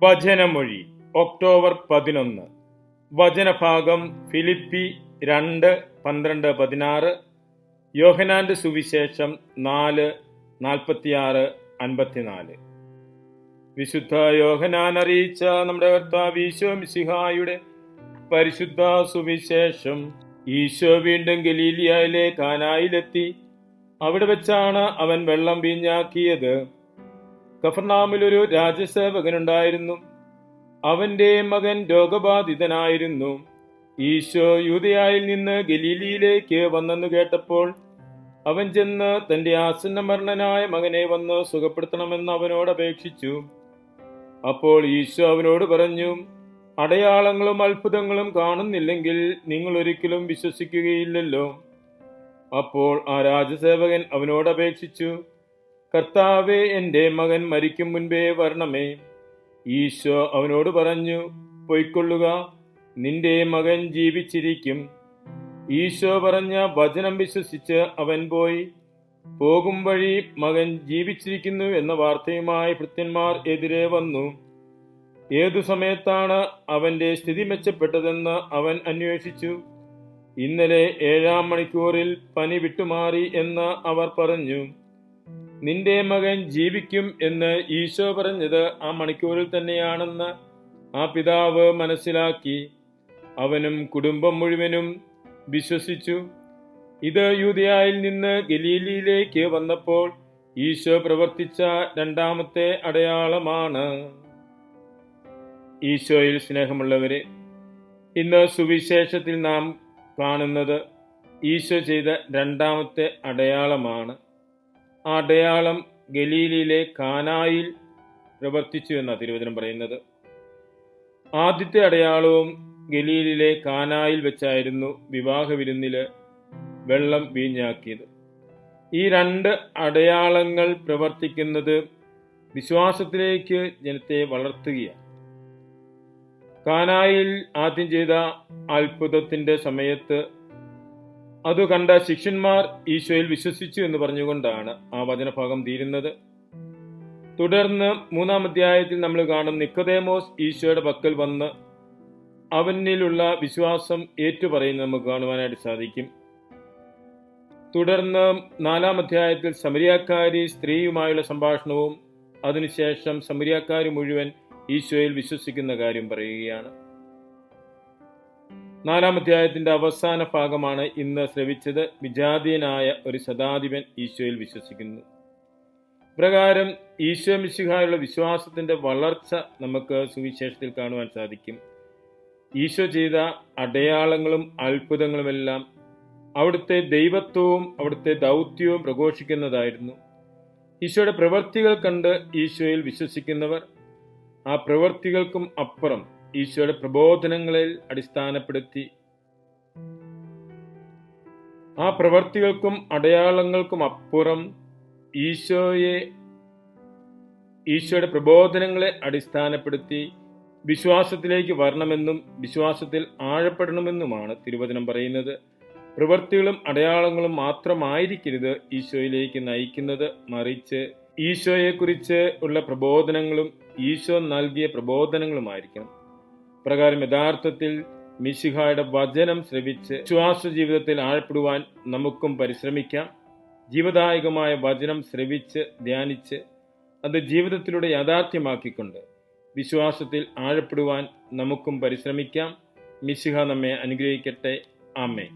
വചനമൊഴി October 11. വചനഭാഗം Philippi 2:12-16, യോഹന്നാന്റെ സുവിശേഷം 4:46-54. വിശുദ്ധ യോഹന്നാൻ അറിയിച്ച നമ്മുടെ കർത്താവ് ഈശോ മിശിഹായുടെ പരിശുദ്ധ സുവിശേഷം. ഈശോ വീണ്ടും ഗലീലിയയിലെ കാനായിലെത്തി. അവിടെ വെച്ചാണ് അവൻ വെള്ളം വീഞ്ഞാക്കിയത്. കഫർനാമിൽ ഒരു രാജസേവകനുണ്ടായിരുന്നു. അവന്റെ മകൻ രോഗബാധിതനായിരുന്നു. ഈശോ യൂദയായിൽ നിന്ന് ഗലീലിയിലേക്ക് വന്നെന്ന് കേട്ടപ്പോൾ അവൻ ചെന്ന് തന്റെ ആസന്നമരണനായ മകനെ വന്ന് സുഖപ്പെടുത്തണമെന്ന് അവനോട് അപേക്ഷിച്ചു. അപ്പോൾ ഈശോ അവനോട് പറഞ്ഞു, അടയാളങ്ങളും അത്ഭുതങ്ങളും കാണുന്നില്ലെങ്കിൽ നിങ്ങൾ ഒരിക്കലും വിശ്വസിക്കുകയില്ലല്ലോ. അപ്പോൾ ആ രാജസേവകൻ അവനോട് അപേക്ഷിച്ചു, കർത്താവേ, എൻ്റെ മകൻ മരിക്കും മുൻപേ വരണമേ. ഈശോ അവനോട് പറഞ്ഞു, പൊയ്ക്കൊള്ളുക, നിന്റെ മകൻ ജീവിച്ചിരിക്കും. ഈശോ പറഞ്ഞ വചനം വിശ്വസിച്ച് അവൻ പോയി. പോകും വഴി മകൻ ജീവിച്ചിരിക്കുന്നു എന്ന വാർത്തയുമായി ഭൃത്യന്മാർ എതിരെ വന്നു. ഏതു സമയത്താണ് അവന്റെ സ്ഥിതി മെച്ചപ്പെട്ടതെന്ന് അവൻ അന്വേഷിച്ചു. ഇന്നലെ 7-ാം മണിക്കൂറിൽ പനി വിട്ടുമാറി എന്ന് അവർ പറഞ്ഞു. നിന്റെ മകൻ ജീവിക്കും എന്ന് ഈശോ പറഞ്ഞത് ആ മണിക്കൂറിൽ തന്നെയാണെന്ന് ആ പിതാവ് മനസ്സിലാക്കി. അവനും കുടുംബം മുഴുവനും വിശ്വസിച്ചു. ഇത് യൂദയായിൽ നിന്ന് ഗലീലിയിലേക്ക് വന്നപ്പോൾ ഈശോ പ്രവർത്തിച്ച രണ്ടാമത്തെ അടയാളമാണ്. ഈശോയിൽ സ്നേഹമുള്ളവരെ, ഇന്ന് സുവിശേഷത്തിൽ നാം കാണുന്നത് ഈശോ ചെയ്ത രണ്ടാമത്തെ അടയാളമാണ്. ആ അടയാളം ഗലീലിയിലെ കാനായിൽ പ്രവർത്തിച്ചു എന്നാണ് തിരുവചനം പറയുന്നത്. ആദ്യത്തെ അടയാളവും ഗലീലിലെ കാനായിൽ വെച്ചായിരുന്നു വിവാഹ വിരുന്നില് വെള്ളം വീഞ്ഞാക്കിയത്. ഈ രണ്ട് അടയാളങ്ങൾ പ്രവർത്തിക്കുന്നത് വിശ്വാസത്തിലേക്ക് ജനത്തെ വളർത്തുകയാണ്. കാനായിൽ ആദ്യം ചെയ്ത അത്ഭുതത്തിന്റെ സമയത്ത് അത് കണ്ട ശിഷ്യന്മാർ ഈശോയിൽ വിശ്വസിച്ചു എന്ന് പറഞ്ഞുകൊണ്ടാണ് ആ വചനഭാഗം തീരുന്നത്. തുടർന്ന് 3-ാം അധ്യായത്തിൽ നമ്മൾ കാണും, നിക്കോദേമോസ് ഈശോയുടെ പക്കൽ വന്ന് അവനിലുള്ള വിശ്വാസം ഏറ്റുപറയുന്നത് നമുക്ക് കാണുവാനായിട്ട് സാധിക്കും. തുടർന്ന് 4-ാം അധ്യായത്തിൽ സമരിയാക്കാരി സ്ത്രീയുമായുള്ള സംഭാഷണവും അതിനുശേഷം സമരിയാക്കാരി മുഴുവൻ ഈശോയിൽ വിശ്വസിക്കുന്ന കാര്യം പറയുകയാണ്. 4-ാം അധ്യായത്തിന്റെ അവസാന ഭാഗമാണ് ഇന്ന് ശ്രവിച്ചത്. വിജാതീയനായ ഒരു ശതാധിപൻ ഈശോയിൽ വിശ്വസിക്കുന്നു. പ്രകാരം ഈശോ മിശിഹായുള്ള വിശ്വാസത്തിന്റെ വളർച്ച നമുക്ക് സുവിശേഷത്തിൽ കാണുവാൻ സാധിക്കും. ഈശോ ചെയ്ത അടയാളങ്ങളും അത്ഭുതങ്ങളുമെല്ലാം അവിടുത്തെ ദൈവത്വവും അവിടുത്തെ ദൗത്യവും പ്രഘോഷിക്കുന്നതായിരുന്നു. ഈശോയുടെ പ്രവൃത്തികൾ കണ്ട് ഈശോയിൽ വിശ്വസിക്കുന്നവർ ആ പ്രവൃത്തികൾക്കും അപ്പുറം ഈശോയുടെ പ്രബോധനങ്ങളിൽ അടിസ്ഥാനപ്പെടുത്തി ആ പ്രവൃത്തികൾക്കും അടയാളങ്ങൾക്കും അപ്പുറം ഈശോയുടെ പ്രബോധനങ്ങളെ അടിസ്ഥാനപ്പെടുത്തി വിശ്വാസത്തിലേക്ക് വരണമെന്നും വിശ്വാസത്തിൽ ആഴപ്പെടണമെന്നുമാണ് തിരുവചനം പറയുന്നത്. പ്രവൃത്തികളും അടയാളങ്ങളും മാത്രമായിരിക്കരുത് ഈശോയിലേക്ക് നയിക്കുന്നത്, മറിച്ച് ഈശോയെക്കുറിച്ച് ഉള്ള പ്രബോധനങ്ങളും ഈശോ നൽകിയ പ്രബോധനങ്ങളുമായിരിക്കണം. പ്രകാരം യഥാർത്ഥത്തിൽ മിശിഹായുടെ വചനം ശ്രവിച്ച് വിശ്വാസ ജീവിതത്തിൽ ആഴപ്പെടുവാൻ നമുക്കും പരിശ്രമിക്കാം. ജീവദായകമായ വചനം ശ്രവിച്ച് ധ്യാനിച്ച് അത് ജീവിതത്തിലൂടെ യാഥാർത്ഥ്യമാക്കിക്കൊണ്ട് വിശ്വാസത്തിൽ ആഴപ്പെടുവാൻ നമുക്കും പരിശ്രമിക്കാം. മിശിഹ നമ്മെ അനുഗ്രഹിക്കട്ടെ. ആമേൻ.